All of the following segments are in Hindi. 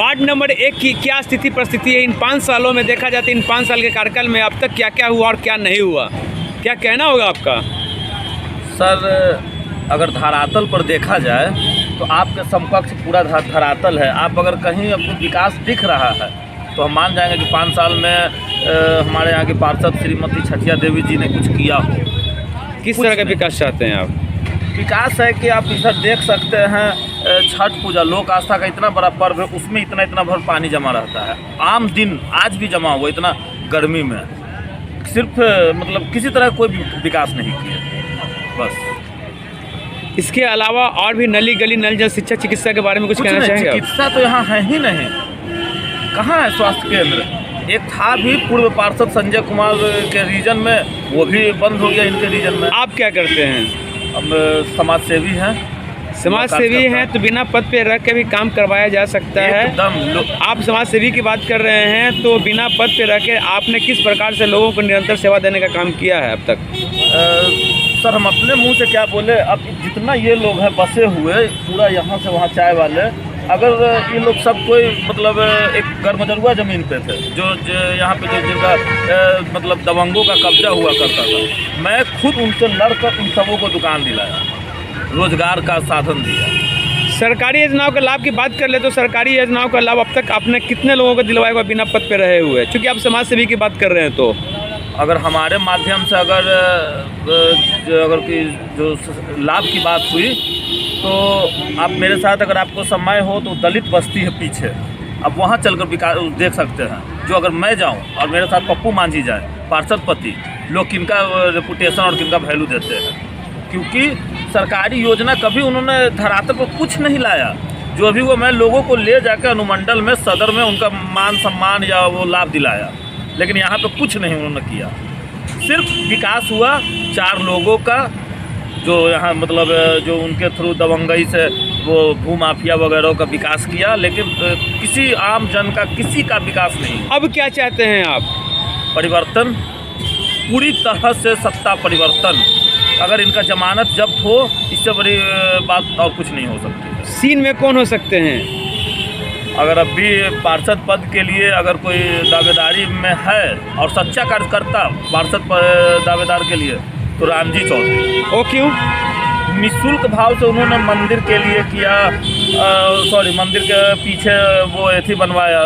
वार्ड नंबर 1 की क्या स्थिति परिस्थिति है इन 5 सालों में? देखा जाए तो इन 5 साल के कार्यकाल में अब तक क्या क्या हुआ और क्या नहीं हुआ, क्या कहना होगा आपका? सर, अगर धरातल पर देखा जाए तो आपके समकक्ष पूरा धरातल है। आप अगर कहीं आपको विकास दिख रहा है तो हम मान जाएंगे कि 5 साल में हमारे यहाँ की पार्षद श्रीमती छठिया देवी जी ने कुछ किया हो। किस तरह का विकास चाहते हैं आप? विकास है कि आप इधर देख सकते हैं, छठ पूजा लोक आस्था का इतना बड़ा पर्व है, उसमें इतना भर पानी जमा रहता है। आम दिन आज भी जमा हुआ, इतना गर्मी में सिर्फ मतलब किसी तरह कोई विकास नहीं किया बस। इसके अलावा और भी नली गली नल जल शिक्षा चिकित्सा के बारे में कुछ कहना चाहेंगे? चिकित्सा तो यहाँ है ही नहीं। कहाँ है स्वास्थ्य केंद्र? एक था भी पूर्व पार्षद संजय कुमार के रीजन में, वो भी बंद हो गया इनके रीजन में। आप क्या करते हैं? हम समाज सेवी हैं। समाज सेवी हैं तो बिना पद पे रख के भी काम करवाया जा सकता है। एकदम। आप समाज सेवी की बात कर रहे हैं तो बिना पद पे रख के आपने किस प्रकार से लोगों को निरंतर सेवा देने का काम किया है अब तक? सर, हम अपने मुंह से क्या बोले। अब जितना ये लोग हैं बसे हुए पूरा यहाँ से वहाँ चाय वाले, अगर ये लोग सब कोई मतलब एक गरमजरुआ ज़मीन पे थे जो यहाँ पे जो जिनका मतलब दबंगों का कब्जा हुआ करता था, मैं खुद उनसे लड़कर उन सबों को दुकान दिलाया, रोजगार का साधन दिया। सरकारी योजनाओं का लाभ की बात कर ले तो सरकारी योजनाओं का लाभ अब तक आपने कितने लोगों को दिलवाया हुआ बिना पद पे रहे हुए? क्योंकि आप समाज सेवी की बात कर रहे हैं तो अगर हमारे माध्यम से अगर की जो लाभ की बात हुई तो आप मेरे साथ अगर आपको समय हो तो दलित बस्ती है पीछे, अब वहाँ चलकर विकास देख सकते हैं। जो अगर मैं जाऊँ और मेरे साथ पप्पू मांझी जाए, पार्षद पति, लोग किनका रेपुटेशन और किनका वैल्यू देते हैं, क्योंकि सरकारी योजना कभी उन्होंने धरातल पर कुछ नहीं लाया। जो भी वो मैं लोगों को ले जाकर अनुमंडल में, सदर में उनका मान सम्मान या वो लाभ दिलाया, लेकिन यहाँ पे कुछ नहीं उन्होंने किया। सिर्फ विकास हुआ 4 लोगों का, जो यहाँ मतलब जो उनके थ्रू दबंगई से वो भूमाफिया वगैरह का विकास किया, लेकिन किसी आम जन का किसी का विकास नहीं। अब क्या चाहते हैं आप? परिवर्तन, पूरी तरह से सत्ता परिवर्तन। अगर इनका जमानत जब्त हो, इससे बड़ी बात और कुछ नहीं हो सकती। सीन में कौन हो सकते हैं? अगर अभी पार्षद पद के लिए अगर कोई दावेदारी में है और सच्चा कार्यकर्ता पार्षद दावेदार के लिए, तो रामजी चौधरी। वो क्यों? निःशुल्क भाव से उन्होंने मंदिर के लिए किया, मंदिर के पीछे वो एथी बनवाया,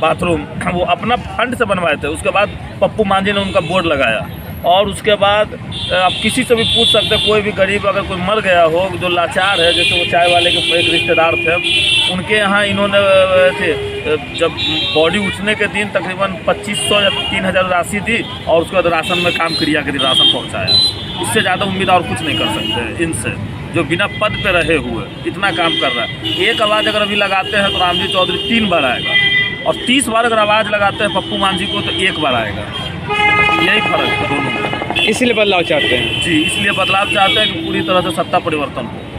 बाथरूम, वो अपना फंड से बनवाए थे। उसके बाद पप्पू मांझी ने उनका बोर्ड लगाया, और उसके बाद आप किसी से भी पूछ सकते हैं, कोई भी गरीब अगर कोई मर गया हो जो लाचार है, जैसे वो चाय वाले के एक रिश्तेदार थे, उनके यहाँ इन्होंने थे जब बॉडी उठने के दिन तकरीबन 2500 या 3000 राशि दी, और उसके बाद राशन में काम क्रिया के दिन राशन पहुँचाया। इससे ज़्यादा उम्मीद और कुछ नहीं कर सकते इनसे, जो बिना पद पे रहे हुए इतना काम कर रहा है। एक आवाज़ अगर अभी लगाते हैं तो रामजी चौधरी 3 बार आएगा, और 30 बार अगर आवाज़ लगाते हैं पप्पू मांझी को तो 1 बार आएगा। यही फर्क है दोनों में। इसलिए बदलाव चाहते हैं? जी, इसलिए बदलाव चाहते हैं कि पूरी तरह से सत्ता परिवर्तन हो।